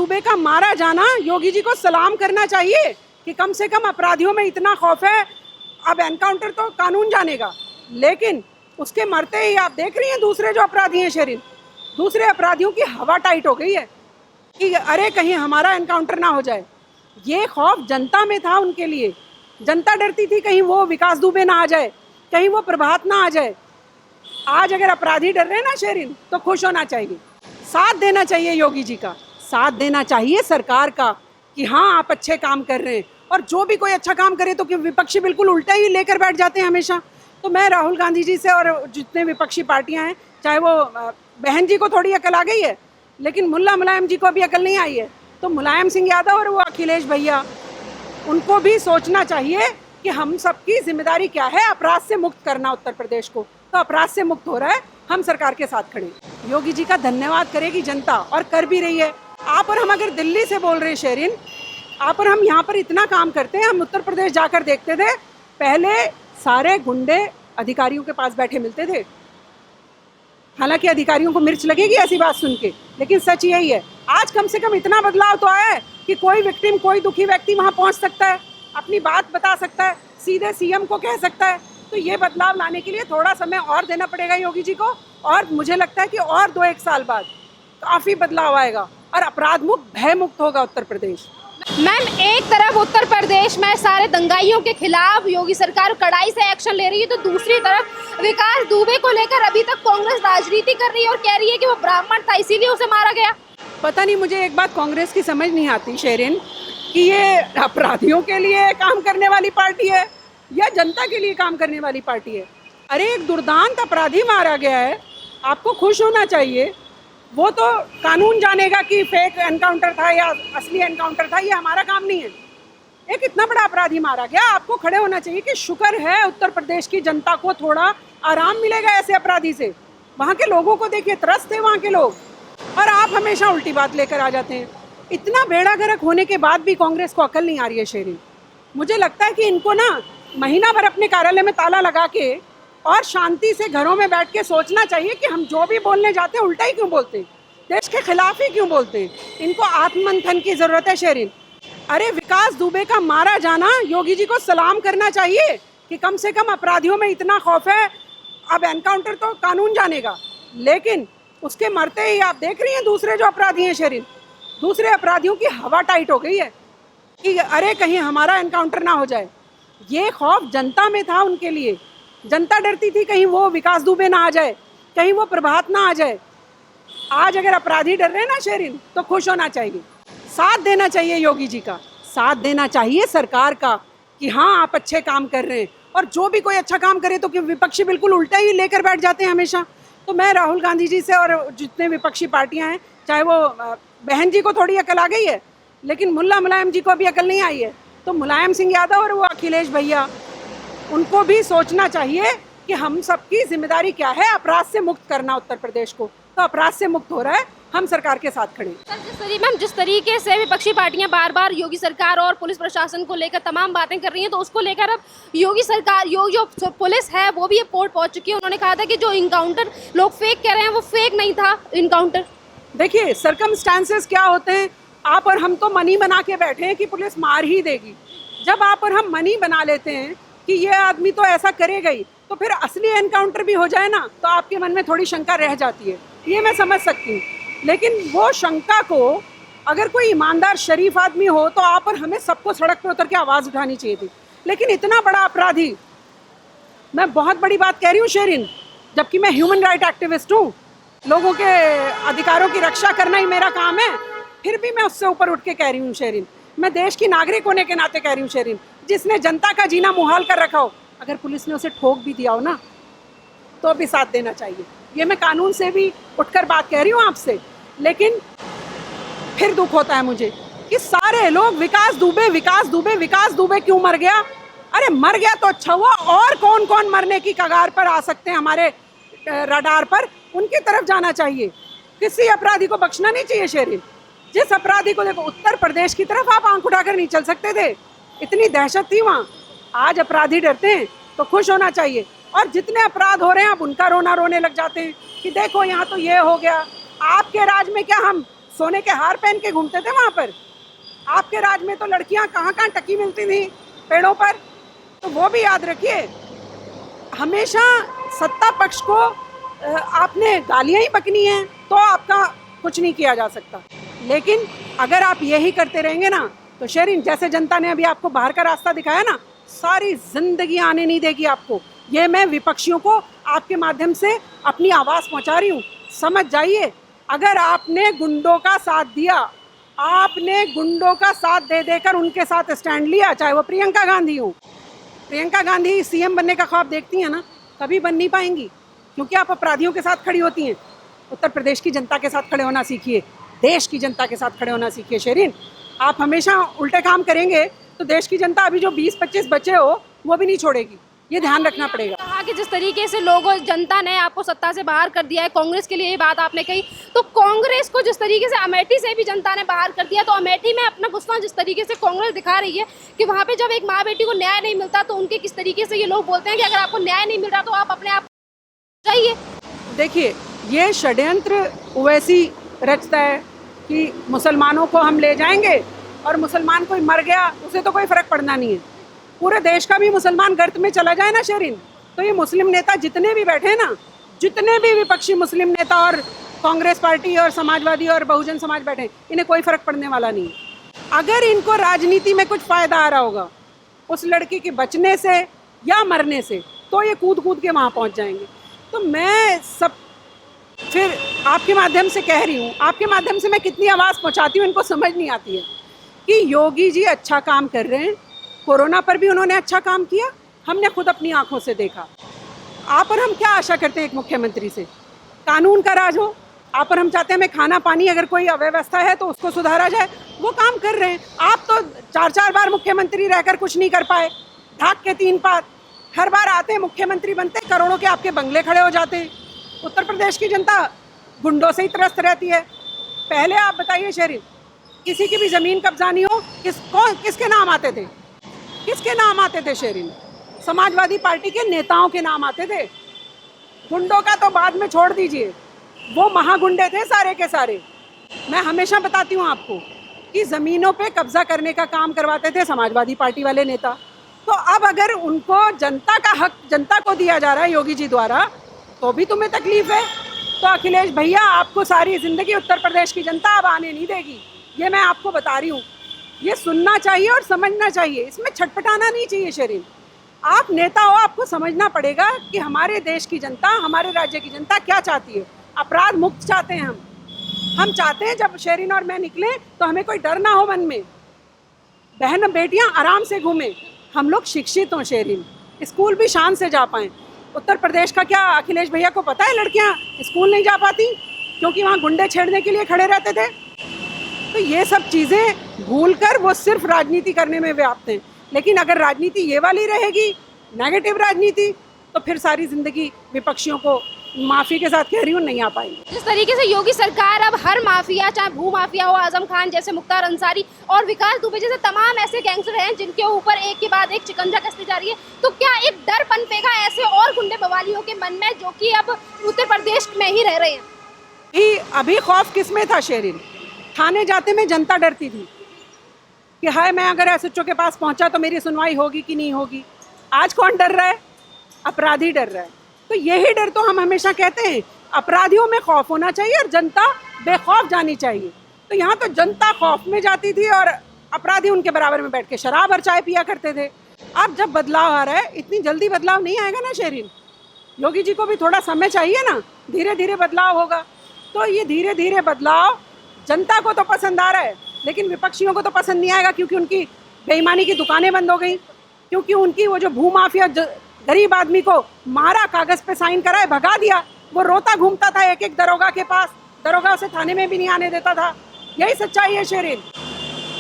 दुबे का मारा जाना योगी जी को सलाम करना चाहिए कि कम से कम अपराधियों में इतना खौफ है। अब एनकाउंटर तो कानून जानेगा, लेकिन उसके मरते ही आप देख रही हैं दूसरे जो अपराधी हैं शेरिन, दूसरे अपराधियों की हवा टाइट हो गई है कि अरे कहीं हमारा एनकाउंटर ना हो जाए। ये खौफ जनता में था उनके लिए, जनता डरती थी कहीं वो विकास दुबे ना आ जाए, कहीं वो प्रभात ना आ जाए। आज अगर अपराधी डर रहे हैं ना शेरिन, तो खुश होना चाहिए, साथ देना चाहिए योगी जी का, साथ देना चाहिए सरकार का कि हाँ आप अच्छे काम कर रहे हैं। और जो भी कोई अच्छा काम करे तो कि विपक्षी बिल्कुल उल्टा ही लेकर बैठ जाते हैं हमेशा। तो मैं राहुल गांधी जी से और जितने विपक्षी पार्टियां हैं, चाहे वो बहन जी को थोड़ी अकल आ गई है, लेकिन मुल्ला मुलायम जी को अभी अकल नहीं आई है, तो मुलायम सिंह यादव और वो अखिलेश भैया, उनको भी सोचना चाहिए कि हम सबकी जिम्मेदारी क्या है, अपराध से मुक्त करना उत्तर प्रदेश को। तो अपराध से मुक्त हो रहा है, हम सरकार के साथ खड़े। योगी जी का धन्यवाद करेगी जनता, और कर भी रही है। आप और हम अगर दिल्ली से बोल रहे हैं शेरिन, आप और हम यहाँ पर इतना काम करते हैं। हम उत्तर प्रदेश जाकर देखते थे, पहले सारे गुंडे अधिकारियों के पास बैठे मिलते थे। हालांकि अधिकारियों को मिर्च लगेगी ऐसी बात सुन के, लेकिन सच यही है। आज कम से कम इतना बदलाव तो आया है कि कोई विक्टिम, कोई दुखी व्यक्ति वहाँ पहुँच सकता है, अपनी बात बता सकता है, सीधे सीएम को कह सकता है। तो ये बदलाव लाने के लिए थोड़ा समय और देना पड़ेगा योगी जी को, और मुझे लगता है कि और 2-1 साल बाद काफ़ी बदलाव आएगा और अपराध मुक्त, भय मुक्त होगा उत्तर प्रदेश। मैम, एक तरफ उत्तर प्रदेश में सारे दंगाइयों के खिलाफ योगी सरकार कड़ाई से एक्शन ले रही है, तो दूसरी तरफ विकास दुबे को लेकर अभी तक कांग्रेस राजनीति कर रही है और कह रही है कि वो ब्राह्मण था इसीलिए उसे मारा गया। पता नहीं, मुझे एक बात कांग्रेस की समझ नहीं आती शेरिन, कि ये अपराधियों के लिए काम करने वाली पार्टी है या जनता के लिए काम करने वाली पार्टी है। अरे एक दुर्दांत अपराधी मारा गया है, आपको खुश होना चाहिए। वो तो कानून जानेगा कि फेक एनकाउंटर था या असली एनकाउंटर था, ये हमारा काम नहीं है। एक इतना बड़ा अपराधी मारा गया, आपको खड़े होना चाहिए कि शुक्र है उत्तर प्रदेश की जनता को थोड़ा आराम मिलेगा ऐसे अपराधी से। वहाँ के लोगों को देखिए, त्रस्त थे वहाँ के लोग, और आप हमेशा उल्टी बात लेकर आ जाते हैं। इतना बेड़ा गर्क होने के बाद भी कांग्रेस को अकल नहीं आ रही है शेरिन। मुझे लगता है कि इनको ना महीना भर अपने कार्यालय में ताला लगा के और शांति से घरों में बैठ के सोचना चाहिए कि हम जो भी बोलने जाते हैं उल्टा ही क्यों बोलते हैं, देश के खिलाफ ही क्यों बोलते हैं। इनको आत्ममंथन की जरूरत है शेरिन। अरे विकास दुबे का मारा जाना योगी जी को सलाम करना चाहिए कि कम से कम अपराधियों में इतना खौफ है। अब एनकाउंटर तो कानून जानेगा, लेकिन उसके मरते ही आप देख रही हैं दूसरे जो अपराधी हैं शेरिन, दूसरे अपराधियों की हवा टाइट हो गई है कि अरे कहीं हमारा एनकाउंटर ना हो जाए। ये खौफ जनता में था उनके लिए, जनता डरती थी कहीं वो विकास दुबे ना आ जाए, कहीं वो प्रभात ना आ जाए। आज अगर अपराधी डर रहे हैं ना शेरिन, तो खुश होना चाहिए, साथ देना चाहिए योगी जी का, साथ देना चाहिए सरकार का कि हाँ आप अच्छे काम कर रहे हैं। और जो भी कोई अच्छा काम करे तो कि विपक्षी बिल्कुल उल्टा ही लेकर बैठ जाते हैं हमेशा। तो मैं राहुल गांधी जी से और जितने विपक्षी पार्टियां हैं, चाहे वो बहन जी को थोड़ी अकल आ गई है, लेकिन मुल्ला मुलायम जी को अभी अकल नहीं आई है, तो मुलायम सिंह यादव और वो अखिलेश भैया, उनको भी सोचना चाहिए कि हम सबकी जिम्मेदारी क्या है, अपराध से मुक्त करना उत्तर प्रदेश को। तो अपराध से मुक्त हो रहा है, हम सरकार के साथ खड़े। मैम, जिस तरीके से विपक्षी पार्टियां बार बार योगी सरकार और पुलिस प्रशासन को लेकर तमाम बातें कर रही हैं, तो उसको लेकर अब योगी सरकार, जो पुलिस है वो भी अब कोर्ट पहुंच चुकी है। उन्होंने कहा था कि जो इनकाउंटर लोग फेक कह रहे हैं वो फेक नहीं था इनकाउंटर। देखिए सर्कमस्टांसेस क्या होते हैं, आप और हम तो मनी बना के बैठे हैं कि पुलिस मार ही देगी। जब आप और हम मनी बना लेते हैं कि ये आदमी तो ऐसा करेगा ही, तो फिर असली एनकाउंटर भी हो जाए ना, तो आपके मन में थोड़ी शंका रह जाती है, ये मैं समझ सकती हूँ। लेकिन वो शंका को अगर कोई ईमानदार शरीफ आदमी हो तो आप और हमें सबको सड़क पर उतर के आवाज़ उठानी चाहिए थी। लेकिन इतना बड़ा अपराधी, मैं बहुत बड़ी बात कह रही हूँ शेरिन, जबकि मैं ह्यूमन राइट एक्टिविस्ट हूँ, लोगों के अधिकारों की रक्षा करना ही मेरा काम है, फिर भी मैं उससे ऊपर उठ के कह रही हूँ शेरिन। मैं देश की नागरिक होने के नाते कह रही हूँ शेरिन, जिसने जनता का जीना मुहाल कर रखा हो, अगर पुलिस ने उसे ठोक भी दिया हो ना, तो भी साथ देना चाहिए। ये मैं कानून से भी उठकर बात कह रही हूँ आपसे। लेकिन फिर दुख होता है मुझे कि सारे लोग विकास दुबे विकास दुबे विकास दुबे क्यों मर गया। अरे मर गया तो अच्छा हुआ, और कौन कौन मरने की कगार पर आ सकते हैं हमारे रडार पर, उनकी तरफ जाना चाहिए। किसी अपराधी को बख्शना नहीं चाहिए शेरिन। जिस अपराधी को देखो, उत्तर प्रदेश की तरफ आप आंख उठाकर नहीं चल सकते थे, इतनी दहशत थी वहाँ। आज अपराधी डरते हैं तो खुश होना चाहिए, और जितने अपराध हो रहे हैं आप उनका रोना रोने लग जाते हैं कि देखो यहाँ तो ये हो गया। आपके राज में क्या हम सोने के हार पहन के घूमते थे वहाँ पर। आपके राज में तो लड़कियाँ कहाँ कहाँ टकी मिलती थी पेड़ों पर, तो वो भी याद रखिए। हमेशा सत्ता पक्ष को आपने गालियाँ ही बकनी हैं तो आपका कुछ नहीं किया जा सकता, लेकिन अगर आप यही करते रहेंगे ना तो शेरिन, जैसे जनता ने अभी आपको बाहर का रास्ता दिखाया ना, सारी जिंदगी आने नहीं देगी आपको। ये मैं विपक्षियों को आपके माध्यम से अपनी आवाज़ पहुंचा रही हूँ, समझ जाइए। अगर आपने गुंडों का साथ दिया, आपने गुंडों का साथ दे देकर उनके साथ स्टैंड लिया, चाहे वो प्रियंका गांधी हो। प्रियंका गांधी सीएम बनने का ख्वाब देखती हैं ना, कभी बन नहीं पाएंगी, क्योंकि आप अपराधियों के साथ खड़ी होती हैं। उत्तर प्रदेश की जनता के साथ खड़े होना सीखिए, देश की जनता के साथ खड़े होना सीखिए शेरिन। आप हमेशा उल्टे काम करेंगे तो देश की जनता अभी जो 20-25 बचे हो वो भी नहीं छोड़ेगी, ये ध्यान रखना पड़ेगा। कहा कि जिस तरीके से लोगों जनता ने आपको सत्ता से बाहर कर दिया है, कांग्रेस के लिए ये बात आपने कही, तो कांग्रेस को जिस तरीके से अमेठी से भी जनता ने बाहर कर दिया, तो अमेठी में अपना गुस्सा जिस तरीके से कांग्रेस दिखा रही है कि वहाँ पे जब एक माँ बेटी को न्याय नहीं मिलता तो उनके किस तरीके से ये लोग बोलते हैं कि अगर आपको न्याय नहीं मिल रहा तो आप अपने आप चाहिए। देखिए, ये षड्यंत्र वैसी रचता है कि मुसलमानों को हम ले जाएंगे और मुसलमान कोई मर गया उसे तो कोई फर्क पड़ना नहीं है। पूरे देश का भी मुसलमान गर्त में चला जाए ना शेरिन, तो ये मुस्लिम नेता जितने भी बैठे ना, जितने भी विपक्षी मुस्लिम नेता और कांग्रेस पार्टी और समाजवादी और बहुजन समाज बैठे, इन्हें कोई फर्क पड़ने वाला नहीं है। अगर इनको राजनीति में कुछ फ़ायदा आ रहा होगा उस लड़की के बचने से या मरने से, तो ये कूद कूद के वहाँ पहुँच जाएंगे। तो मैं सब फिर आपके माध्यम से कह रही हूँ, आपके माध्यम से मैं कितनी आवाज़ पहुँचाती हूँ इनको समझ नहीं आती है कि योगी जी अच्छा काम कर रहे हैं। कोरोना पर भी उन्होंने अच्छा काम किया, हमने खुद अपनी आंखों से देखा। आप और हम क्या आशा करते हैं एक मुख्यमंत्री से? कानून का राज हो। आप और हम चाहते हैं हमें खाना पानी, अगर कोई अव्यवस्था है तो उसको सुधारा जाए, वो काम कर रहे हैं। आप तो 4-4 बार मुख्यमंत्री रहकर कुछ नहीं कर पाए, ढाक के 3 पात। हर बार आते हैं मुख्यमंत्री बनते, करोड़ों के आपके बंगले खड़े हो जाते हैं। उत्तर प्रदेश की जनता गुंडों से ही त्रस्त रहती है। पहले आप बताइए शेरिन, किसी की भी ज़मीन कब्जानी हो किसके नाम आते थे? किसके नाम आते थे शेरिन? समाजवादी पार्टी के नेताओं के नाम आते थे। गुंडों का तो बाद में छोड़ दीजिए, वो महागुंडे थे सारे के सारे। मैं हमेशा बताती हूँ आपको कि ज़मीनों पे कब्जा करने का काम करवाते थे समाजवादी पार्टी वाले नेता। तो अब अगर उनको जनता का हक जनता को दिया जा रहा है योगी जी द्वारा, तो भी तुम्हें तकलीफ है। तो अखिलेश भैया, आपको सारी ज़िंदगी उत्तर प्रदेश की जनता अब आने नहीं देगी, ये मैं आपको बता रही हूँ। ये सुनना चाहिए और समझना चाहिए, इसमें छटपटाना नहीं चाहिए शेरिन। आप नेता हो, आपको समझना पड़ेगा कि हमारे देश की जनता, हमारे राज्य की जनता क्या चाहती है। अपराध मुक्त चाहते हैं हम चाहते हैं जब शेरिन और मैं निकलें तो हमें कोई डर ना हो मन में, बहन बेटियां आराम से घूमें, हम लोग शिक्षित हों शेरिन, स्कूल भी शान से जा पाएँ। उत्तर प्रदेश का क्या अखिलेश भैया को पता है लड़कियां स्कूल नहीं जा पाती क्योंकि वहाँ गुंडे छेड़ने के लिए खड़े रहते थे? तो ये सब चीज़ें भूलकर वो सिर्फ राजनीति करने में व्याप्त हैं। लेकिन अगर राजनीति ये वाली रहेगी, नेगेटिव राजनीति, तो फिर सारी ज़िंदगी विपक्षियों को माफ़ी के साथ कह रही हूँ नहीं आ पाएंगे। जिस तरीके से योगी सरकार अब हर माफिया, चाहे भू माफिया हो, आजम खान जैसे, मुख्तार अंसारी और विकास दुबे जैसे तमाम ऐसे गैंगस्टर हैं जिनके ऊपर एक के बाद एक शिकंजा कसती जा रही है, तो क्या एक डर पनपेगा ऐसे और गुंडे बवालियों के मन में जो कि अब उत्तर प्रदेश में ही रह रहे हैं? अभी खौफ किस में था शेरिन? थाने जाते में जनता डरती थी कि हाय, मैं अगर एसएचओ के पास पहुंचा तो मेरी सुनवाई होगी कि नहीं होगी। आज कौन डर रहा है? अपराधी डर रहा है। तो यही डर तो हम हमेशा कहते हैं, अपराधियों में खौफ होना चाहिए और जनता बेखौफ जानी चाहिए। तो यहाँ तो जनता खौफ में जाती थी और अपराधी उनके बराबर में बैठ के शराब और चाय पिया करते थे। अब जब बदलाव आ रहा है, इतनी जल्दी बदलाव नहीं आएगा ना शेरिन। योगी जी को भी थोड़ा समय चाहिए ना, धीरे धीरे बदलाव होगा। तो ये धीरे धीरे बदलाव जनता को तो पसंद आ रहा है, लेकिन विपक्षियों को तो पसंद नहीं आएगा, क्योंकि उनकी बेईमानी की दुकानें बंद हो गई, क्योंकि उनकी वो जो भूमाफिया गरीब आदमी को मारा, कागज़ पे साइन कराए, भगा दिया, वो रोता घूमता था एक एक दरोगा के पास, दरोगा उसे थाने में भी नहीं आने देता था। यही सच्चाई है शेरिन।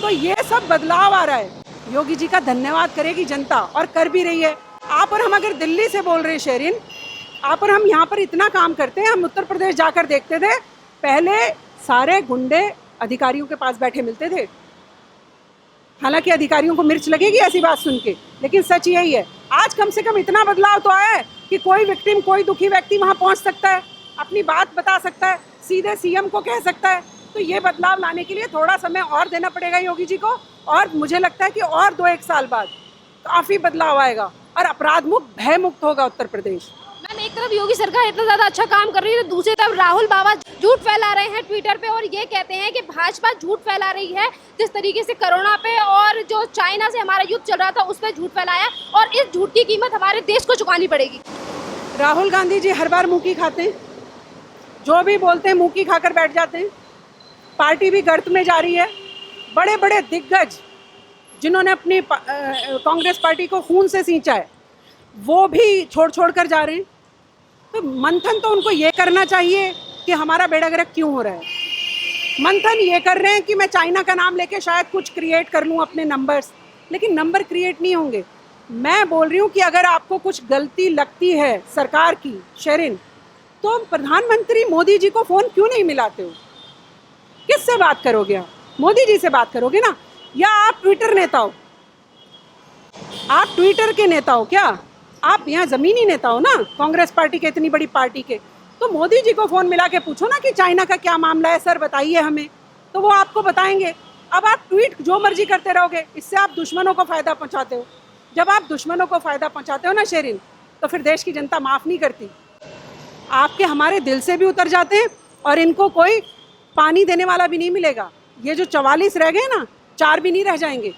तो ये सब बदलाव आ रहा है, योगी जी का धन्यवाद करेगी जनता, और कर भी रही है। आप और हम अगर दिल्ली से बोल रहे हैं शेरिन, आप और हम यहाँ पर इतना काम करते हैं, हम उत्तर प्रदेश जाकर देखते थे, पहले सारे गुंडे अधिकारियों के पास बैठे मिलते थे। हालांकि अधिकारियों को मिर्च लगेगी ऐसी बात सुन के, लेकिन सच यही है। आज कम से कम इतना बदलाव तो आया है कि कोई विक्टिम, कोई दुखी व्यक्ति वहाँ पहुँच सकता है, अपनी बात बता सकता है, सीधे सीएम को कह सकता है तो ये बदलाव लाने के लिए थोड़ा समय और देना पड़ेगा योगी जी को, और मुझे लगता है कि और 2-1 साल बाद काफ़ी बदलाव आएगा और अपराध मुक्त, भय मुक्त होगा उत्तर प्रदेश। मैम, एक तरफ योगी सरकार इतना ज्यादा अच्छा काम कर रही है तो दूसरी तरफ राहुल बाबा झूठ फैला रहे हैं ट्विटर पे और ये कहते हैं कि भाजपा झूठ फैला रही है। जिस तरीके से कोरोना पे और जो चाइना से हमारा युद्ध चल रहा था उस पर झूठ फैलाया और इस झूठ की कीमत हमारे देश को चुकानी पड़ेगी। राहुल गांधी जी हर बार मुंह की खाते हैं, जो भी बोलते हैं मुंह की खाकर बैठ जाते हैं। पार्टी भी गर्त में जा रही है। बड़े बड़े दिग्गज जिन्होंने अपनी कांग्रेस पार्टी को खून से सींचा है वो भी छोड़ कर जा रहे हैं। तो मंथन तो उनको ये करना चाहिए कि हमारा बेड़ा गर्क क्यों हो रहा है। मंथन ये कर रहे हैं कि मैं चाइना का नाम लेके शायद कुछ क्रिएट कर लूँ अपने नंबर्स, लेकिन नंबर क्रिएट नहीं होंगे। मैं बोल रही हूँ कि अगर आपको कुछ गलती लगती है सरकार की शेरिन, तो प्रधानमंत्री मोदी जी को फ़ोन क्यों नहीं मिलाते हो? किससे बात करोगे आप? मोदी जी से बात करोगे ना? या आप ट्विटर नेता हो? आप ट्विटर के नेता हो क्या? आप यहाँ ज़मीनी नेता हो ना, कांग्रेस पार्टी के, इतनी बड़ी पार्टी के। तो मोदी जी को फ़ोन मिला के पूछो ना कि चाइना का क्या मामला है सर, बताइए हमें, तो वो आपको बताएंगे। अब आप ट्वीट जो मर्जी करते रहोगे, इससे आप दुश्मनों को फ़ायदा पहुँचाते हो। जब आप दुश्मनों को फ़ायदा पहुँचाते हो ना शेरिन, तो फिर देश की जनता माफ़ नहीं करती। आपके हमारे दिल से भी उतर जाते हैं और इनको कोई पानी देने वाला भी नहीं मिलेगा। ये जो 44 रह गए ना, 4 भी नहीं रह जाएंगे।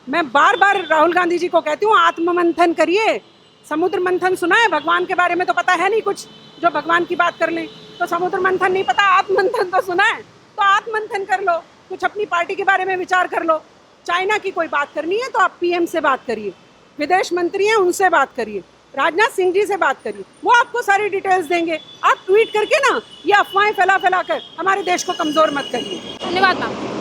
मैं बार बार राहुल गांधी जी को कहती हूँ, आत्ममंथन करिए। समुद्र मंथन सुना है? भगवान के बारे में तो पता है नहीं कुछ, जो भगवान की बात कर लें। तो समुद्र मंथन नहीं पता, आत्ममंथन तो सुना है। तो आत्ममंथन कर लो, कुछ अपनी पार्टी के बारे में विचार कर लो। चाइना की कोई बात करनी है तो आप पीएम से बात करिए, विदेश मंत्री हैं उनसे बात करिए, राजनाथ सिंह जी से बात करिए, वो आपको सारी डिटेल्स देंगे। आप ट्वीट करके ना ये अफवाहें फैला कर हमारे देश को कमज़ोर मत करिए। धन्यवाद मैम।